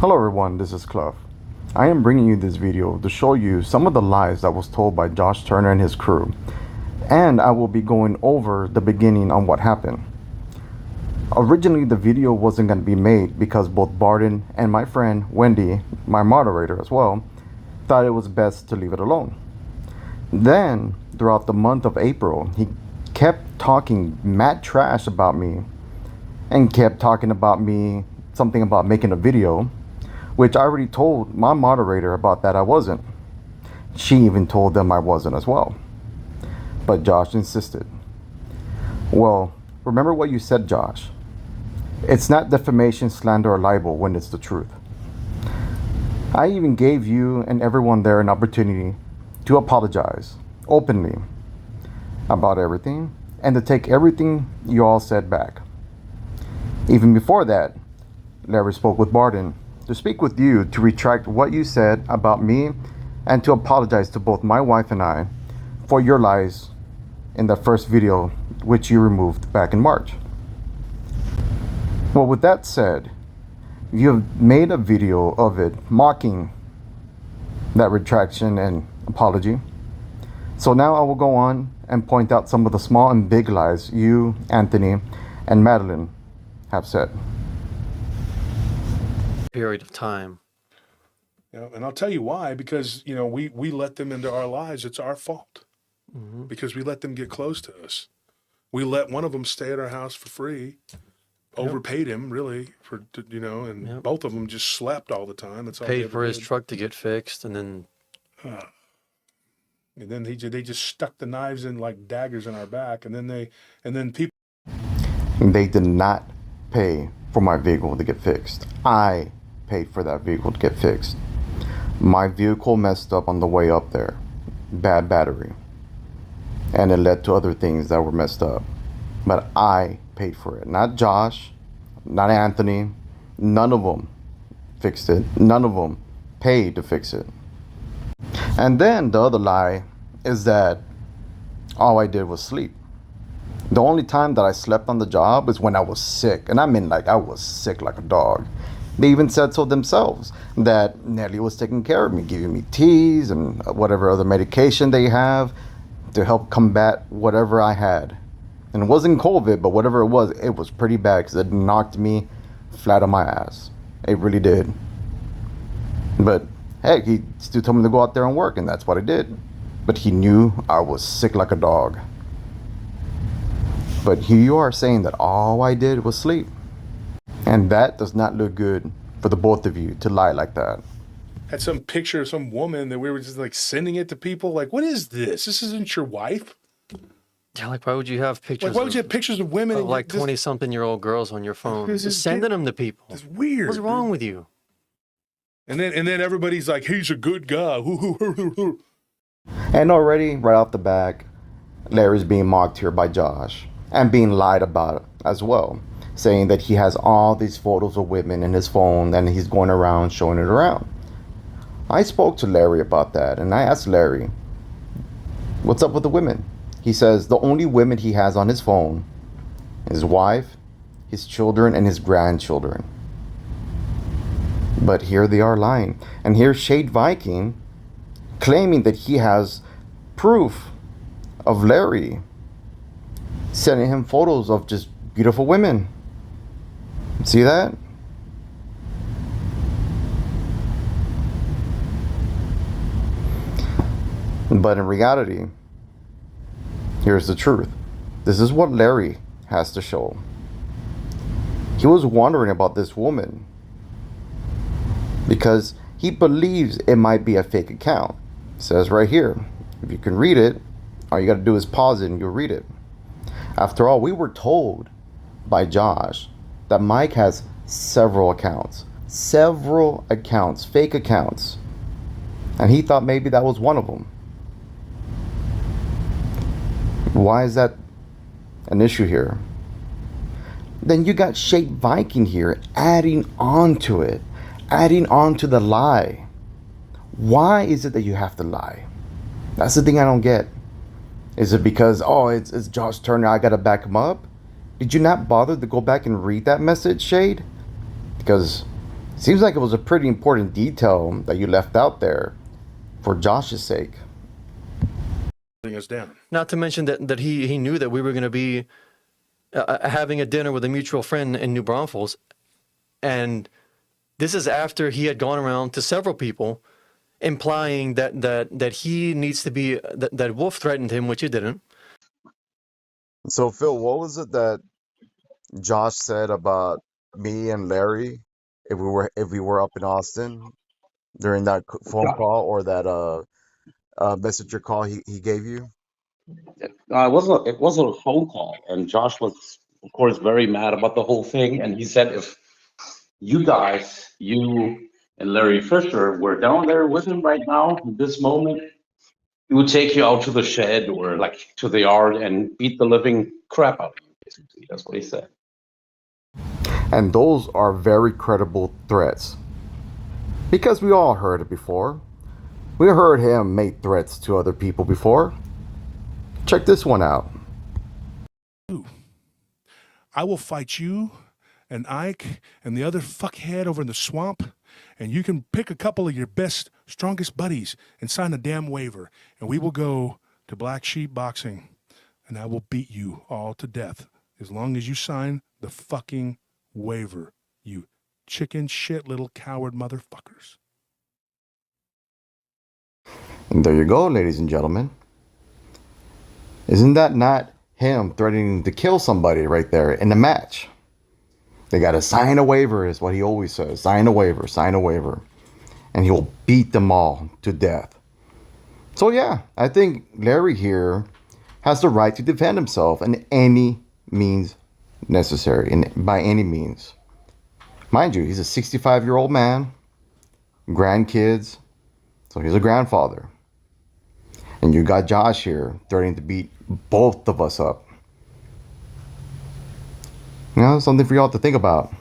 Hello everyone, this is Clough. I am bringing you this video to show you some of the lies that was told by Josh Turner and his crew, and I will be going over the beginning on what happened. Originally the video wasn't going to be made because both Barden and my friend Wendy, my moderator as well, thought it was best to leave it alone. Then throughout the month of April, he kept talking mad trash about me and kept talking about me, something about making a video, which I already told my moderator about that I wasn't. She even told them I wasn't as well. But Josh insisted. Well, remember what you said, Josh. It's not defamation, slander, or libel when it's the truth. I even gave you and everyone there an opportunity to apologize openly about everything and to take everything you all said back. Even before that, Larry spoke with Barden to speak with you to retract what you said about me and to apologize to both my wife and I for your lies in the first video which you removed back in March. Well, with that said, you have made a video of it mocking that retraction and apology. So now I will go on and point out some of the small and big lies you, Anthony, and Madeline have said. Period of time. And I'll tell you why, because, we let them into our lives. It's our fault because we let them get close to us. We let one of them stay at our house for free, overpaid him really and both of them just slept all the time. That's all Paid for his truck to get fixed, and then they just stuck the knives in like daggers in our back, and then people. They did not pay for my vehicle to get fixed. I paid for that vehicle to get fixed. My vehicle messed up on the way up there. Bad battery. And it led to other things that were messed up. But I paid for it. Not Josh, not Anthony. None of them fixed it. None of them paid to fix it. And then the other lie is that all I did was sleep. The only time that I slept on the job is when I was sick. And I mean, like, I was sick like a dog. They even said so themselves, that Nellie was taking care of me, giving me teas and whatever other medication they have to help combat whatever I had. And it wasn't COVID, but whatever it was pretty bad because it knocked me flat on my ass. It really did. But heck, he still told me to go out there and work, and that's what I did. But he knew I was sick like a dog. But here you are saying that all I did was sleep. And that does not look good for the both of you to lie like that. Had some picture of some woman that we were just like sending it to people. Like, what is this? This isn't your wife. yeah, like why would you have pictures? Like, why would you have pictures of women of like 20-something-year-old girls on your phone? Just sending them to people. It's weird. What's wrong with you? And then everybody's like, he's a good guy. And already, right off the back, Larry's being mocked here by Josh and being lied about as well, saying that he has all these photos of women in his phone and he's going around showing it around. I spoke to Larry about that and I asked Larry, what's up with the women? He says the only women he has on his phone is his wife, his children, and his grandchildren. But here they are lying. And here's Shade Viking claiming that he has proof of Larry sending him photos of just beautiful women. See that? But in reality, here's the truth. This is what Larry has to show. He was wondering about this woman because he believes it might be a fake account. It says right here, if you can read it, all you got to do is pause it and you'll read it. After all, we were told by Josh that Mike has several accounts, fake accounts, and he thought maybe that was one of them. Why is that an issue here? Then you got Shade Viking here adding on to it, adding on to the lie. Why is it that you have to lie? That's the thing I don't get. Is it because, it's Josh Turner, I gotta back him up? Did you not bother to go back and read that message, Shade? Because Seems like it was a pretty important detail that you left out there for Josh's sake. Us down. Not to mention that he knew that we were going to be having a dinner with a mutual friend in New Braunfels, and this is after he had gone around to several people, implying that he needs to be that Wolf threatened him, which he didn't. So Phil, what was it that Josh said about me and Larry if we were up in Austin during that phone call or that messenger call he gave you? It wasn't a phone call, and Josh was, of course, very mad about the whole thing. And he said, if you guys, you and Larry Fisher, were down there with him right now, in this moment, he would take you out to the shed or like to the yard and beat the living crap out of you. Basically, that's what he said. And those are very credible threats, because we all heard it before. We heard him make threats to other people before. Check this one out. I will fight you and Ike and the other fuckhead over in the swamp, and you can pick a couple of your best, strongest buddies and sign a damn waiver, and we will go to Black Sheep Boxing, and I will beat you all to death as long as you sign the fucking waiver, you chicken shit little coward motherfuckers. And there you go, ladies and gentlemen. Isn't that not him threatening to kill somebody right there in the match? They got to sign a waiver, is what he always says. Sign a waiver, sign a waiver. And he'll beat them all to death. So yeah, I think Larry here has the right to defend himself in any means necessary, and by any means. Mind you, he's a 65-year-old man, grandkids, so he's a grandfather. And you got Josh here threatening to beat both of us up. You know, something for y'all to think about.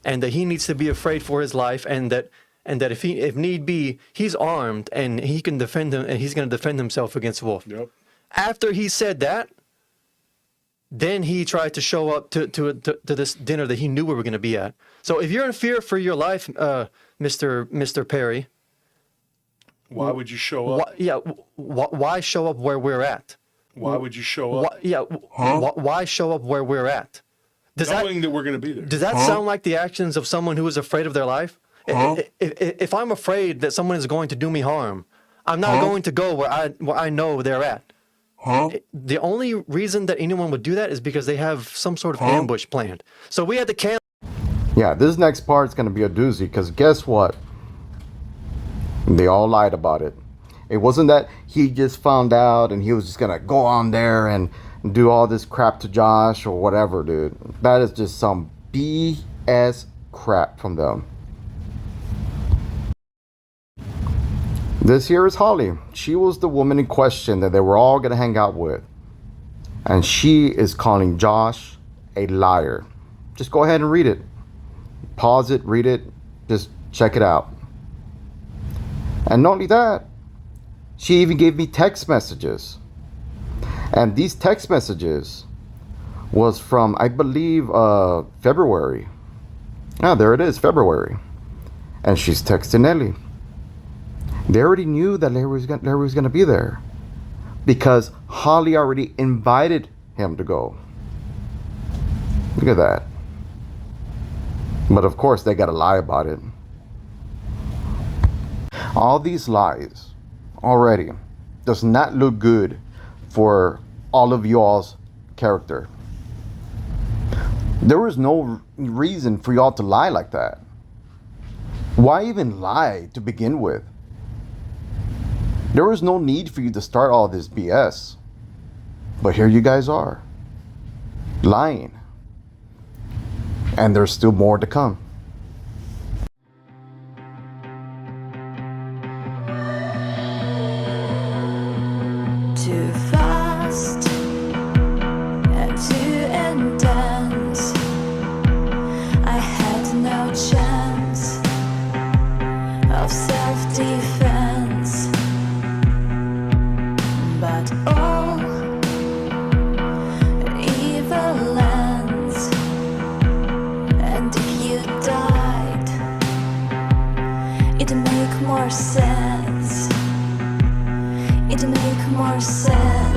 And that he needs to be afraid for his life, and that if need be, he's armed and he can defend him, and he's going to defend himself against Wolf. Yep. After he said that, then he tried to show up to this dinner that he knew we were going to be at. So if you're in fear for your life, Mr. Perry, why would you show up? Why show up where we're at? Why would you show up? Why show up where we're at? Knowing that we're going to be there. Does that sound like the actions of someone who is afraid of their life? If I'm afraid that someone is going to do me harm, I'm not going to go where I know they're at. The only reason that anyone would do that is because they have some sort of ambush planned. So we had to cancel. Yeah, this next part is going to be a doozy, because guess what? They all lied about it. It wasn't that he just found out and he was just going to go on there and do all this crap to Josh or whatever, dude. That is just some BS crap from them. This here is Holly. She was the woman in question that they were all going to hang out with. And she is calling Josh a liar. Just go ahead and read it. Pause it, read it, just check it out. And not only that, she even gave me text messages. And these text messages was from, I believe, February. Ah, there it is, February. And she's texting Nellie. They already knew that Larry was going to be there, because Holly already invited him to go. Look at that. But of course, they got to lie about it. All these lies already does not look good for all of y'all's character. There was no reason for y'all to lie like that. Why even lie to begin with? There was no need for you to start all this BS. But here you guys are, lying. And there's still more to come. Too fast and too intense. I had no chance of self-defense. But all evil ends. And if you died more sense. It make more sense.